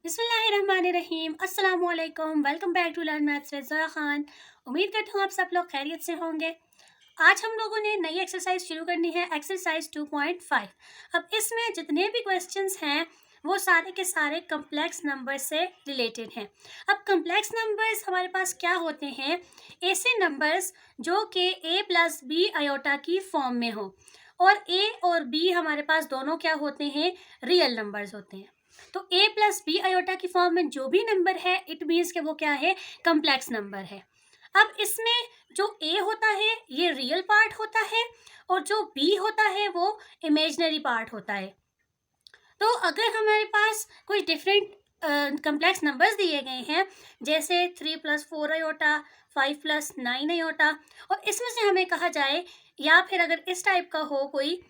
बिस्मिल्लाहिर्रहमानिर्रहीम अस्सलाम वालेकुम। Welcome back to learn maths with Zoya Khan. उम्मीद करती हूँ आप सब लोग खैरियत से होंगे। आज हम लोगों ने नई एक्सरसाइज शुरू करनी है, एक्सरसाइज 2.5। अब इसमें जितने भी क्वेश्चंस हैं वो सारे के सारे कम्प्लेक्स नंबर से रिलेटेड हैं। अब कम्प्लेक्स नंबर्स हमारे पास क्या होते हैं? ऐसे नंबर्स जो कि a प्लस बी आयोटा की फॉर्म में हो, और a और b हमारे पास दोनों क्या होते हैं? रियल नंबर्स होते हैं। तो a प्लस बी आयोटा की फॉर्म में जो भी नंबर है, इट मीन्स कि वो क्या है? कम्प्लेक्स नंबर है। अब इसमें जो a होता है ये रियल पार्ट होता है, और जो b होता है वो इमेजिनरी पार्ट होता है। तो अगर हमारे पास कोई डिफरेंट कम्प्लेक्स नंबर्स दिए गए हैं, जैसे 3 प्लस 4 आयोटा, 5 प्लस 9 आयोटा, और इसमें से हमें कहा जाए, या फिर अगर इस टाइप का हो कोई,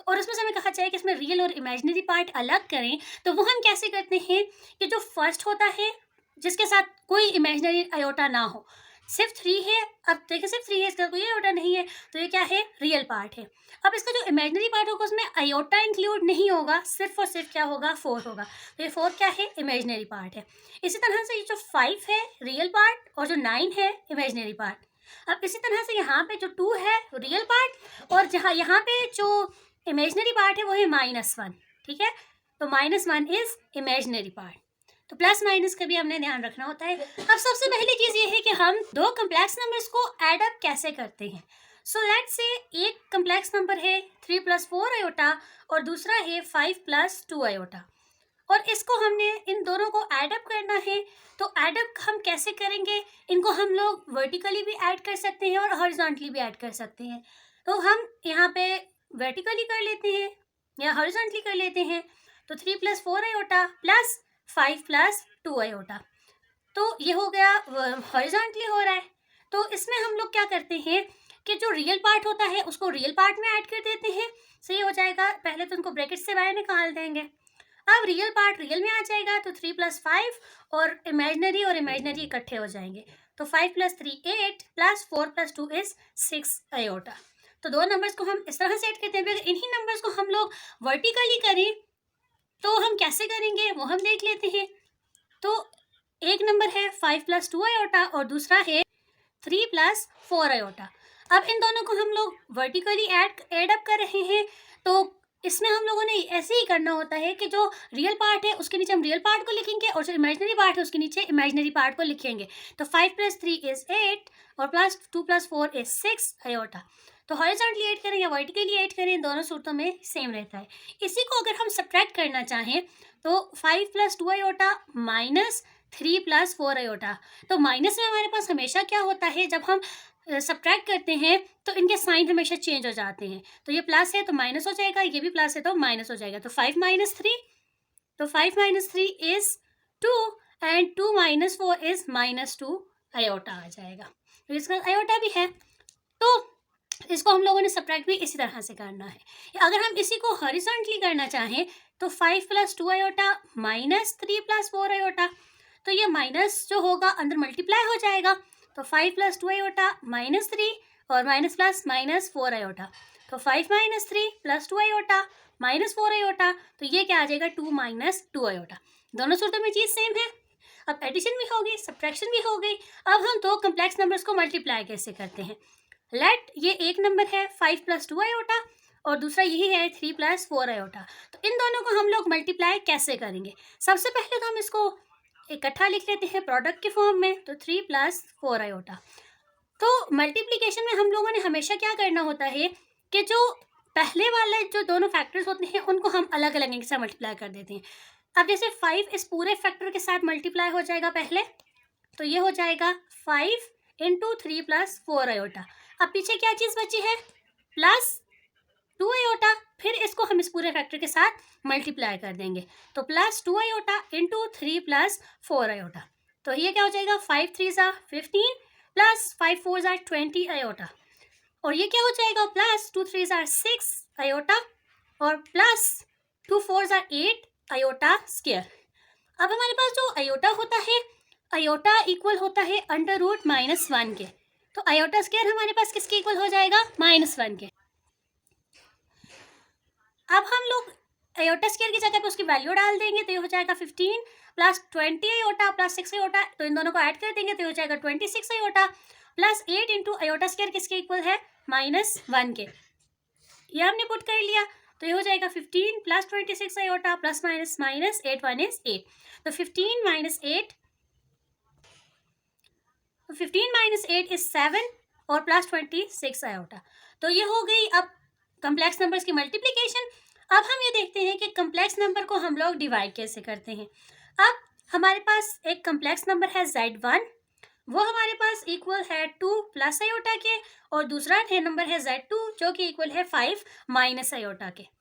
और उसमें से हमें कहा जाए कि इसमें रियल और इमेजिनरी पार्ट अलग करें, तो वो हम कैसे करते हैं कि जो फर्स्ट होता है जिसके साथ कोई इमेजिनरी आयोटा ना हो, सिर्फ 3 है। अब देखिए सिर्फ 3 है, इसका कोई आयोटा नहीं है, तो ये क्या है? रियल पार्ट है। अब इसका जो इमेजिनरी पार्ट होगा उसमें आयोटा इंक्लूड नहीं होगा, सिर्फ और सिर्फ क्या होगा? 4 होगा। तो ये 4 क्या है? इमेजिनरी पार्ट है। इसी तरह से ये जो 5 है रियल पार्ट, और जो 9 है इमेजिनरी पार्ट। अब इसी तरह से यहाँ पे जो 2 है रियल पार्ट, और जहाँ यहाँ पे जो इमेजिनरी पार्ट है वो है -1। ठीक है, तो -1 इज इमेजिनरी पार्ट। तो प्लस माइनस का भी हमने ध्यान रखना होता है। अब सबसे पहली चीज़ ये है कि हम दो कम्प्लेक्स नंबर्स को एड अप कैसे करते हैं। सो लेट्स से एक कम्प्लेक्स नंबर है 3 प्लस 4 आयोटा, और दूसरा है 5 प्लस 2 आयोटा, और इसको हमने इन दोनों को ऐड अप करना है। तो ऐड अप हम कैसे करेंगे? इनको हम लोग वर्टिकली भी ऐड कर सकते हैं और हॉरिजॉन्टली भी ऐड कर सकते हैं। तो हम यहाँ पे वर्टिकली कर लेते हैं या हॉरिजॉन्टली कर लेते हैं। तो 3 plus 4 iota plus 5 plus 2 iota, तो ये हो गया हॉरिजॉन्टली हो रहा है। तो इसमें हम लोग क्या करते हैं कि जो रियल पार्ट होता है उसको रियल पार्ट में ऐड कर देते हैं। सही हो जाएगा। पहले तो उनको ब्रैकेट से बाहर निकाल देंगे। अब रियल पार्ट रियल में आ जाएगा, तो 3 प्लस 5 और इमेजिनरी इकट्ठे हो जाएंगे। तो 5 plus 3 8 plus 4 plus 2 is 6 iota. तो दो नंबर्स को हम इस तरह से ऐड करते हैं। अगर इन्हीं नंबर्स को हम लोग वर्टिकली करें तो हम कैसे करेंगे वो हम देख लेते हैं। तो एक नंबर है 5 प्लस 2 आयोटा, और दूसरा है 3 प्लस 4 आयोटा। अब इन दोनों को हम लोग वर्टिकली ऐड अप कर रहे हैं। तो इसमें हम लोगों ने ऐसे ही करना होता है कि जो रियल पार्ट है उसके नीचे हम रियल पार्ट को लिखेंगे, और जो इमेजिनरी पार्ट है उसके नीचे इमेजिनरी पार्ट को लिखेंगे। तो 5 प्लस 3 इज 8, और प्लस 2 प्लस 4 इज 6 आयोटा। तो हॉरिजॉन्टली ऐड करें या वर्टिकली ऐड करें, दोनों सूरतों में सेम रहता है। इसी को अगर हम सब्ट्रैक्ट करना चाहें तो 5 plus 2 iota minus 3 plus 4 iota. तो माइनस में हमारे पास हमेशा क्या होता है, जब हम सब्ट्रैक्ट करते हैं तो इनके साइन हमेशा चेंज हो जाते हैं। तो ये प्लस है तो माइनस हो जाएगा, ये भी प्लस है तो माइनस हो जाएगा। तो 5 माइनस 3, तो 5 minus 3 is 2, and 2 minus 4 is -2 iota आ जाएगा। तो इसका आयोटा भी है। तो इसको हम लोगों ने सब्ट्रैक्ट भी इसी तरह से करना है। अगर हम इसी को हॉरिजॉन्टली करना चाहें तो 5 plus 2 iota minus 3 plus 4 iota, तो ये माइनस जो होगा अंदर मल्टीप्लाई हो जाएगा। तो 5 प्लस 2 आयोटा माइनस 3, और माइनस प्लस माइनस 4 आयोटा। तो 5 minus 3 plus 2 iota minus 4 iota, तो ये क्या आ जाएगा? 2 माइनस 2 आयोटा। दोनों सूरतों में चीज़ सेम है। अब एडिशन भी हो गई, सब्ट्रैक्शन भी हो गई। अब हम दो कम्प्लेक्स नंबर्स को मल्टीप्लाई कैसे करते हैं। लेट ये एक नंबर है 5 प्लस 2 आयोटा, और दूसरा यही है 3 प्लस 4 आयोटा। तो इन दोनों को हम लोग मल्टीप्लाई कैसे करेंगे? सबसे पहले तो हम इसको इकट्ठा लिख लेते हैं प्रोडक्ट के फॉर्म में। तो 3 प्लस 4 आयोटा। तो मल्टीप्लिकेशन में हम लोगों ने हमेशा क्या करना होता है कि जो पहले वाले जो दोनों फैक्टर्स होते हैं उनको हम अलग अलग इनके साथ मल्टीप्लाई कर देते हैं। अब जैसे 5 इस पूरे फैक्टर के साथ मल्टीप्लाई हो जाएगा पहले, तो ये हो जाएगा 5 इंटू 3 प्लस 4 आयोटा। अब पीछे क्या चीज़ बची है? Plus 2 iota. फिर इसको हम इस पूरे फैक्टर के साथ मल्टीप्लाई कर देंगे। तो plus 2 iota into 3 plus 4 iota. तो ये क्या हो जाएगा? 5 3 ज़ा 15 प्लस 5 4 ज़ा 20 आयोटा। और ये क्या हो जाएगा? प्लस 2 3 ज़ा 6 आयोटा, और प्लस 2 4 ज़ा 8 आयोटा स्क्वायर। अब हमारे पास जो आयोटा होता है, आयोटा इक्वल होता है √-1 के। तो आयोटा स्क्वायर हमारे पास किसके इक्वल हो जाएगा? -1 के। अब हम लोग आयोटा स्क्वायर की जगह पे उसकी वैल्यू डाल देंगे तो ये हो जाएगा 15 प्लस 20 आयोटा प्लस 6 आयोटा, तो इन दोनों को ऐड कर देंगे तो ये हो जाएगा 26 iota plus 8 into iota square किसके इक्वल है -1 के। ये हमने पुट कर लिया तो ये हो जाएगा 15 plus 26 iota plus minus minus 8 1 is 8, तो 15 माइनस 8 इज 7 और प्लस 26 आयोटा। तो ये हो गई अब कम्प्लेक्स नंबर्स की मल्टीप्लिकेशन। अब हम ये देखते हैं कि कम्प्लेक्स नंबर को हम लोग डिवाइड कैसे करते हैं। अब हमारे पास एक कम्प्लेक्स नंबर है Z1, वो हमारे पास इक्वल है 2 प्लस आयोटा के, और दूसरा नंबर है Z2 जो कि इक्वल है 5 माइनस आयोटा के।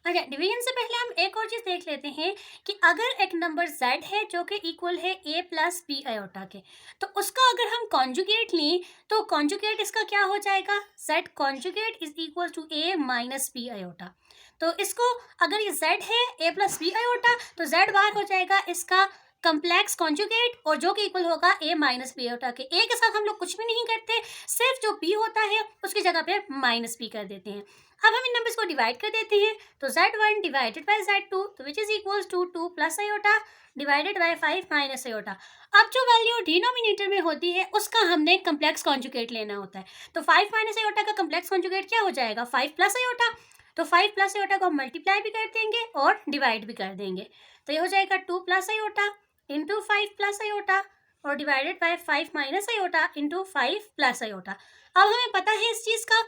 अच्छा, डिवीजन से पहले हम एक और चीज देख लेते हैं कि अगर एक नंबर Z है जो कि इक्वल है A प्लस B आयोटा के, तो उसका अगर हम कॉन्जुगेट लें तो कॉन्जुगेट इसका क्या हो जाएगा, Z conjugate is equal to A minus B iota. तो इसको अगर ये Z है A प्लस B आयोटा तो Z बार हो जाएगा इसका कम्प्लेक्स कॉन्जुगेट, और जो कि इक्वल होगा A माइनस B आयोटा के। A के साथ हम लोग कुछ भी नहीं करते, सिर्फ जो B होता है उसकी जगह पे माइनस B कर देते हैं। अब हम इन नंबर्स को डिवाइड कर देते हैं तो Z1 डिवाइडेड बाय Z2 तो which is equals to 2 plus iota divided by 5 minus iota. अब जो वैल्यू डिनोमिनेटर में होती है उसका हमने कम्प्लेक्स कॉन्जुगेट लेना होता है, तो 5 माइनस आयोटा का कम्प्लेक्स कॉन्जुगेट क्या हो जाएगा, 5 प्लस आयोटा। तो 5 प्लस आयोटा को हम मल्टीप्लाई भी कर देंगे और डिवाइड भी कर देंगे, तो ये हो जाएगा 2 plus iota into 5 plus iota और divided by 5 minus iota into 5 plus iota. अब हमें पता है इस चीज़ का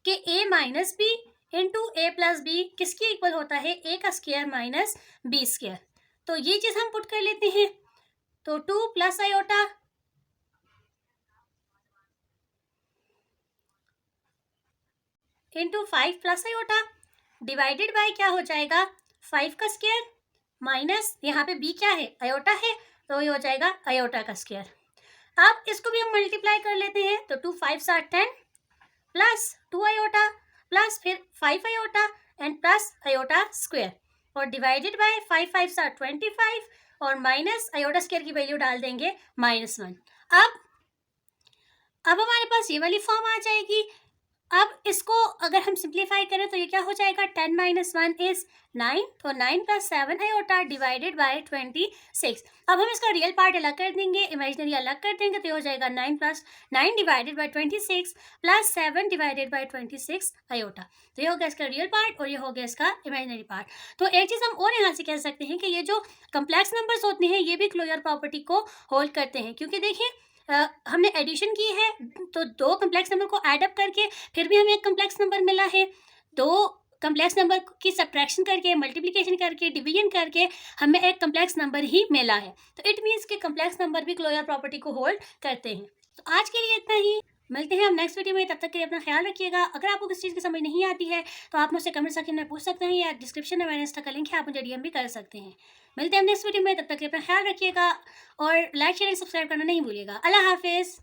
कि a minus B into A plus B किसके इक्वल होता है, a का स्क्वायर माइनस बी स्क्वायर। तो ये चीज़ हम पुट कर लेते हैं, तो 2 plus iota into 5 plus iota divided bye क्या हो जाएगा 5 का स्क्वायर माइनस यहाँ पे b क्या है, आयोटा है, तो ये हो जाएगा आयोटा का स्क्वायर। अब इसको भी हम मल्टीप्लाई कर लेते हैं, तो 2 5 10 प्लस 2 आयोटा प्लस फिर 5 iota and plus iota square, और डिवाइडेड बाय 5 5 25 और माइनस आयोटा स्क्वायर की वैल्यू डाल देंगे -1। अब हमारे पास ये वाली फॉर्म आ जाएगी। अब इसको अगर हम सिंप्लीफाई करें तो ये क्या हो जाएगा, 10 माइनस 1 इज 9, तो 9 प्लस 7 आयोटा डिवाइडेड बाय 26। अब हम इसका रियल पार्ट अलग कर देंगे, इमेजिनरी अलग कर देंगे, तो ये हो जाएगा 9 plus 9 divided by 26 plus 7 divided by 26 iota. तो ये हो गया इसका रियल पार्ट और ये हो गया इसका इमेजिनरी पार्ट। तो एक चीज़ हम और यहाँ से कह सकते हैं कि ये जो कम्प्लेक्स नंबर्स होते हैं ये भी क्लोजर प्रॉपर्टी को होल्ड करते हैं, क्योंकि देखिए हमने एडिशन की है तो दो कम्प्लेक्स नंबर को ऐड अप करके फिर भी हमें एक कम्प्लेक्स नंबर मिला है, दो कम्प्लेक्स नंबर की सब्ट्रैक्शन करके मल्टीप्लिकेशन करके डिवीजन करके हमें एक कम्प्लेक्स नंबर ही मिला है। तो इट मीन्स कि कम्प्लेक्स नंबर भी क्लोजर प्रॉपर्टी को होल्ड करते हैं। तो आज के लिए इतना ही, मिलते हैं हम नेक्स्ट वीडियो में, तब तक के लिए अपना ख्याल रखिएगा। अगर आपको किसी चीज़ की समझ नहीं आती है तो आप मुझसे कमेंट सेक्शन में पूछ सकते हैं या डिस्क्रिप्शन में मैंने इंस्टा का लिंक है, आप मुझे डीएम भी कर सकते हैं। मिलते हैं हम नेक्स्ट वीडियो में, तब तक के लिए अपना ख्याल रखिएगा और लाइक शेयर एंड सब्सक्राइब करना नहीं भूलिएगा। अल्लाह हाफिज़।